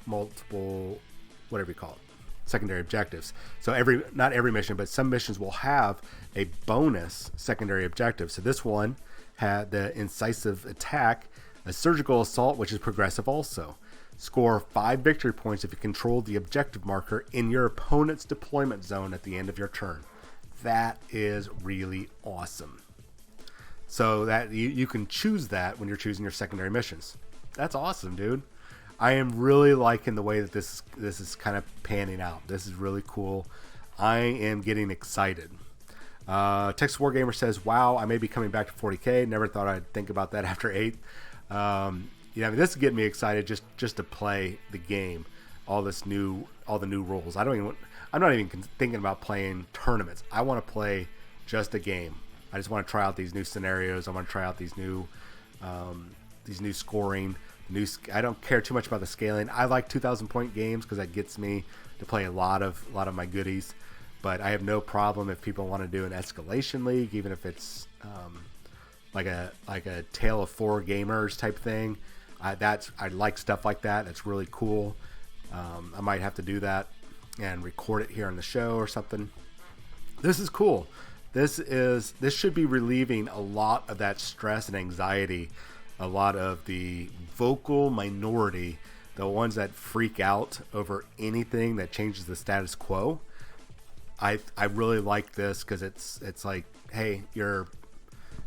whatever you call it, secondary objectives. So not every mission, but some missions will have a bonus secondary objective. So this one had the incisive attack. A surgical assault, which is progressive also. Score 5 victory points if you control the objective marker in your opponent's deployment zone at the end of your turn. That is really awesome. So that you can choose that when you're choosing your secondary missions. That's awesome, dude. I am really liking the way that this is kind of panning out. This is really cool. I am getting excited. Texas Wargamer says, "Wow, I may be coming back to 40K. Never thought I'd think about that after 8." I mean, this is getting me excited just to play the game. All the new rules. I'm not even thinking about playing tournaments. I want to play just a game. I just want to try out these new scenarios. I want to try out these new scoring. I don't care too much about the scaling. I like 2,000 point games because that gets me to play a lot of my goodies. But I have no problem if people want to do an escalation league, even if it's like a Tale of 4 Gamers type thing. I like stuff like that. That's really cool. I might have to do that and record it here on the show or something. This is cool. This should be relieving a lot of that stress and anxiety. A lot of the vocal minority, the ones that freak out over anything that changes the status quo. I really like this because it's like, hey, you're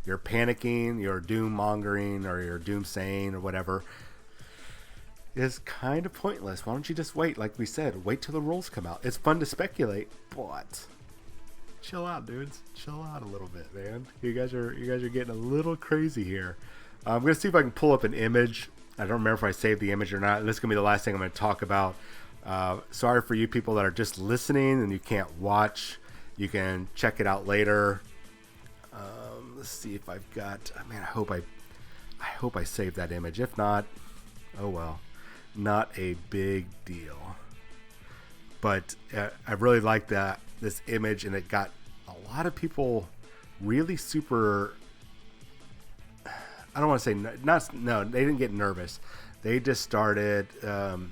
panicking, you're doom mongering, or you're doomsaying, or whatever. Is kind of pointless. Why don't you just wait? Like we said, wait till the rules come out. It's fun to speculate, but chill out, dudes. Chill out a little bit, man. You guys are getting a little crazy here. I'm gonna see if I can pull up an image. I don't remember if I saved the image or not. This is gonna be the last thing I'm gonna talk about. Sorry for you people that are just listening and you can't watch. You can check it out later. Let's see if I've got. Man, I hope I saved that image. If not, oh well. Not a big deal. But I really like this image, and it got a lot of people really super. I don't want to say no. They didn't get nervous. They just started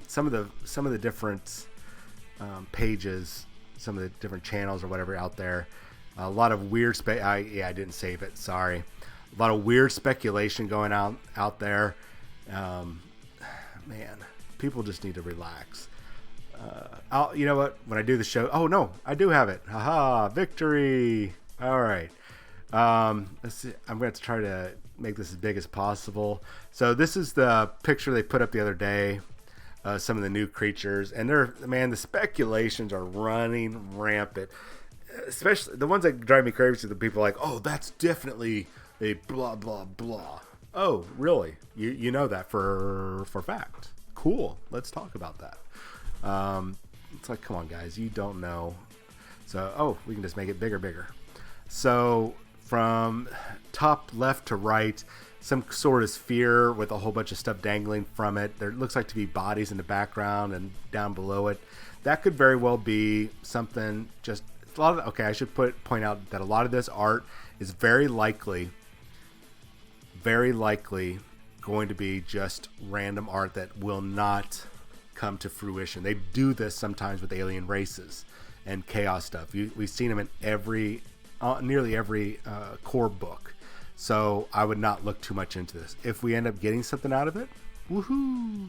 some of the different pages, some of the different channels or whatever out there. A lot of weird I didn't save it. Sorry. A lot of weird speculation going out there. Man, people just need to relax. You know what? When I do the show, oh no, I do have it. Haha, victory! All right. Let's see. I'm going to try to make this as big as possible. So this is the picture they put up the other day. Some of the new creatures, and the speculations are running rampant. Especially the ones that drive me crazy. The people like, oh, that's definitely a blah blah blah. Oh, really? You know that for fact? Cool. Let's talk about that. It's like, come on, guys, you don't know. So, we can just make it bigger. So, from top left to right, some sort of sphere with a whole bunch of stuff dangling from it. There looks like to be bodies in the background and down below it. That could very well be something. Just a lot of. Okay, I should point out that a lot of this art is very likely going to be just random art that will not come to fruition. They do this sometimes with alien races and chaos stuff. We've seen them in nearly every core book. So I would not look too much into this. If we end up getting something out of it, woohoo!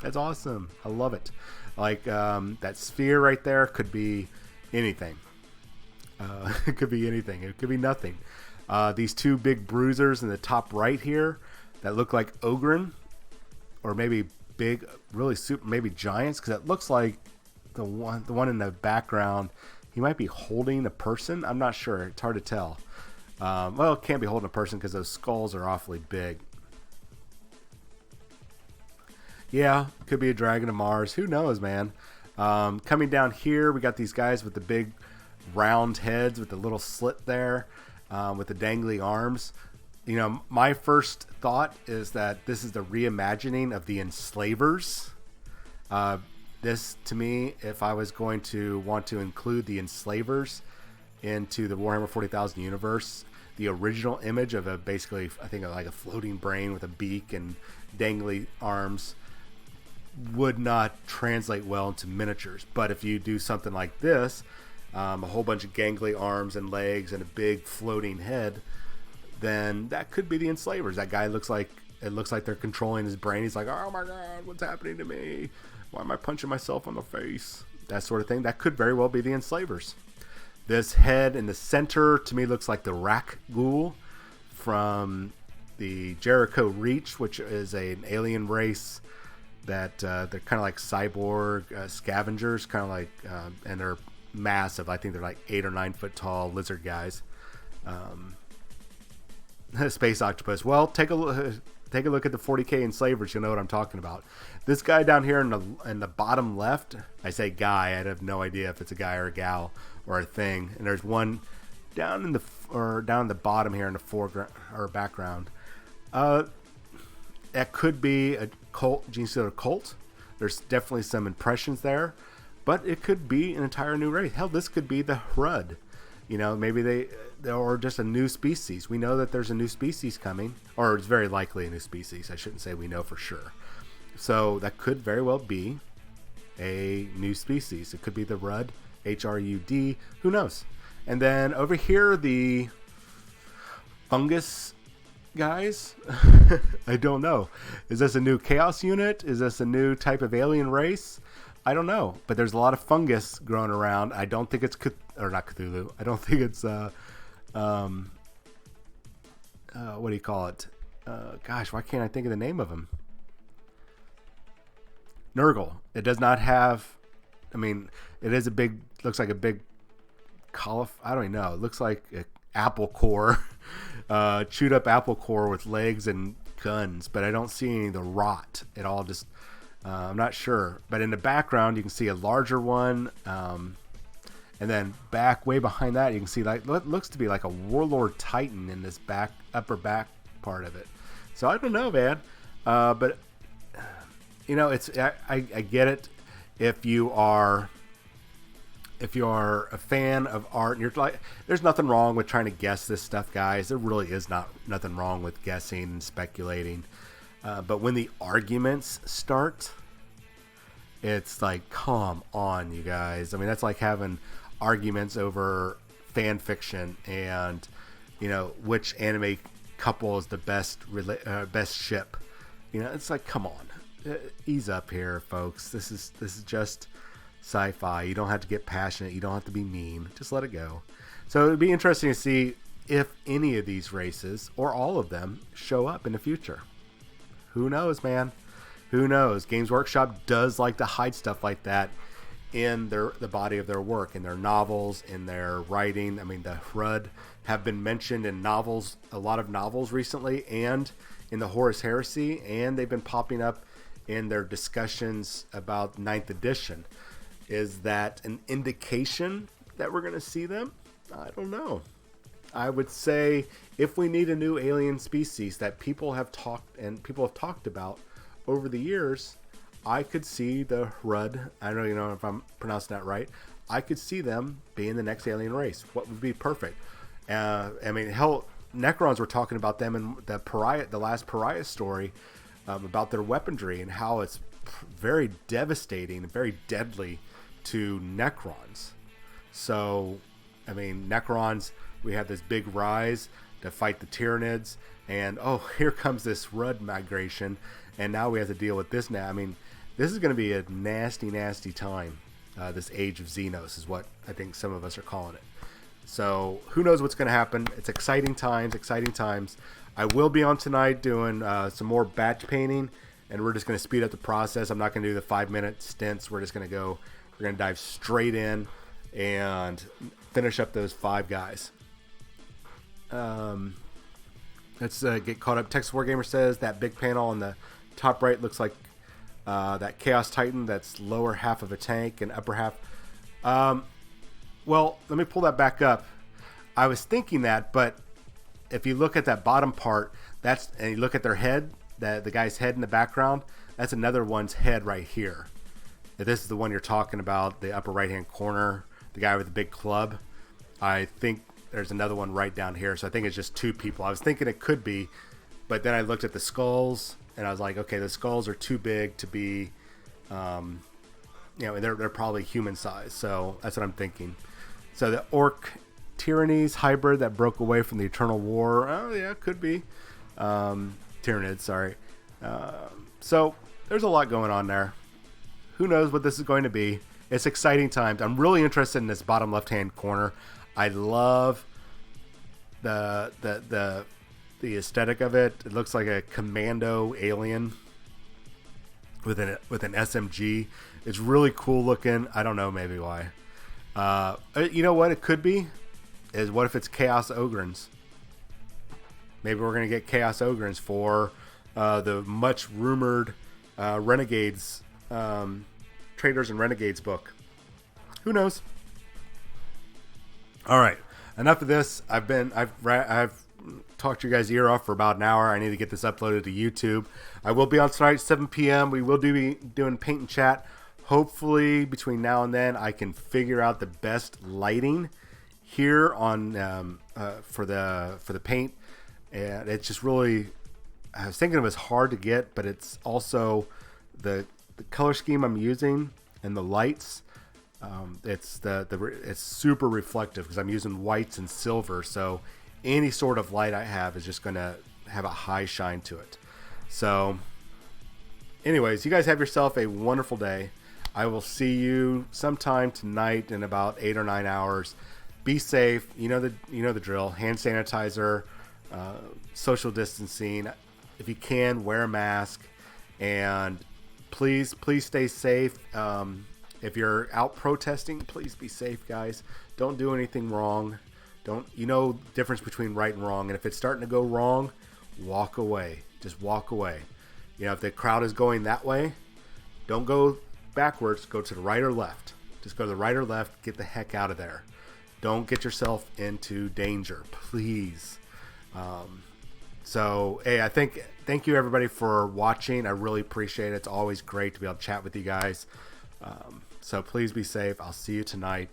That's awesome. I love it. Like that sphere right there could be anything. It could be anything. It could be nothing. These two big bruisers in the top right here that look like Ogren, or maybe big, really super, maybe giants, because it looks like the one in the background. He might be holding a person. I'm not sure. It's hard to tell. Well, it can't be holding a person because those skulls are awfully big. Yeah, could be a dragon of Mars. Who knows, man? Coming down here, we got these guys with the big round heads with the little slit there, with the dangly arms. You know, my first thought is that this is the reimagining of the Enslavers. This, to me, if I was going to want to include the Enslavers into the Warhammer 40,000 universe, the original image of basically, I think, like a floating brain with a beak and dangly arms would not translate well into miniatures. But if you do something like this, a whole bunch of gangly arms and legs and a big floating head, then that could be the Enslavers. That guy looks like it looks like they're controlling his brain. He's like, oh my god, what's happening to me? Why am I punching myself on the face? That sort of thing. That could very well be the enslavers. This head in the center to me looks like the Rack Ghoul from the Jericho Reach, which is an alien race that they're kind of like cyborg scavengers, kind of like, and they're massive. I think they're like 8 or 9 foot tall lizard guys. Space octopus. Well, take a look at the 40K enslavers. You'll know what I'm talking about. This guy down here in the bottom left. I say guy. I have no idea if it's a guy or a gal or a thing. And there's one down in the bottom here in the foreground or background. That could be a cult, Gene Stealer cult. There's definitely some impressions there, but it could be an entire new race. Hell, this could be the Hrud. You know, maybe they or just a new species. We know that there's a new species coming, or it's very likely a new species. I shouldn't say we know for sure. So that could very well be a new species. It could be the Hrud, Hrud. Who knows? And then over here, the fungus guys. I don't know. Is this a new chaos unit? Is this a new type of alien race? I don't know, but there's a lot of fungus growing around. I don't think it's not Cthulhu. I don't think it's what do you call it? Gosh, why can't I think of the name of him? Nurgle. It does not have. I mean, it is looks like a big I don't even know. It looks like an apple core, chewed up apple core with legs and guns, but I don't see any of the rot at all. Just I'm not sure, but in the background you can see a larger one, and then way behind that you can see like what looks to be like a Warlord Titan in this upper back part of it. So I don't know, man, but you know, it's I get it if you are a fan of art and you're like, there's nothing wrong with trying to guess this stuff, guys. There really is nothing wrong with guessing and speculating. But when the arguments start, it's like, come on, you guys. I mean, that's like having arguments over fan fiction and, you know, which anime couple is the best ship. You know, it's like, come on, ease up here, folks. This is just sci-fi. You don't have to get passionate. You don't have to be mean. Just let it go. So it'd be interesting to see if any of these races or all of them show up in the future. Who knows, man? Who knows? Games Workshop does like to hide stuff like that in the body of their work, in their novels, in their writing. I mean, the Hrud have been mentioned in novels, a lot of novels recently, and in the Horus Heresy, and they've been popping up in their discussions about 9th edition. Is that an indication that we're going to see them? I don't know. I would say if we need a new alien species that people have talked about over the years, I could see the Hrud. I don't even know if I'm pronouncing that right. I could see them being the next alien race. What would be perfect? I mean, hell, Necrons were talking about them in the last Pariah story about their weaponry and how it's very devastating and very deadly to Necrons. So, I mean, Necrons, we have this big rise to fight the Tyranids, and oh, here comes this Hrud migration, and now we have to deal with this now. I mean, this is going to be a nasty, nasty time. This age of Xenos is what I think some of us are calling it. So, who knows what's going to happen? It's exciting times, exciting times. I will be on tonight doing some more batch painting, and we're just going to speed up the process. I'm not going to do the 5-minute stints. We're just going to dive straight in and finish up those 5 guys. Let's get caught up. Texas Wargamer says that big panel on the top right looks like that Chaos Titan. That's lower half of a tank and upper half. Well, let me pull that back up. I was thinking that, but if you look at that bottom part, and you look at their head, the guy's head in the background, that's another one's head right here. If this is the one you're talking about, the upper right-hand corner, the guy with the big club. I think there's another one right down here. So I think it's just 2 people. I was thinking it could be, but then I looked at the skulls, and I was like, okay, the skulls are too big to be, they're probably human size. So that's what I'm thinking. So the Orc Tyrannies hybrid that broke away from the Eternal War. Oh, yeah, could be. Tyranids, sorry. So there's a lot going on there. Who knows what this is going to be? It's exciting times. I'm really interested in this bottom left-hand corner. I love the aesthetic of it. It looks like a commando alien with an SMG. It's really cool looking. I don't know, maybe why. You know what it could be? Is what if it's Chaos Ogrins? Maybe we're going to get Chaos Ogrins for the much rumored Renegades, Traders and Renegades book. Who knows? All right, enough of this. I've talked your guys' ear off for about an hour. I need to get this uploaded to YouTube. I will be on tonight, 7 p.m. We will be doing paint and chat. Hopefully, between now and then, I can figure out the best lighting here on for the paint. And it's just really, I was thinking it was hard to get, but it's also the color scheme I'm using and the lights. It's super reflective because I'm using whites and silver. So any sort of light I have is just going to have a high shine to it. So anyways, you guys have yourself a wonderful day. I will see you sometime tonight in about 8 or 9 hours. Be safe. You know the drill. Hand sanitizer, social distancing. If you can, wear a mask, and please stay safe. If you're out protesting, please be safe, guys. Don't do anything wrong. You know the difference between right and wrong. And if it's starting to go wrong, walk away. Just walk away. You know, if the crowd is going that way, don't go backwards. Go to the right or left. Just go to the right or left. Get the heck out of there. Don't get yourself into danger, please. So, hey, thank you everybody for watching. I really appreciate it. It's always great to be able to chat with you guys. So please be safe. I'll see you tonight.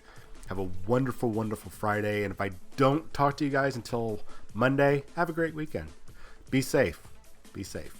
Have a wonderful, wonderful Friday. And if I don't talk to you guys until Monday, have a great weekend. Be safe. Be safe.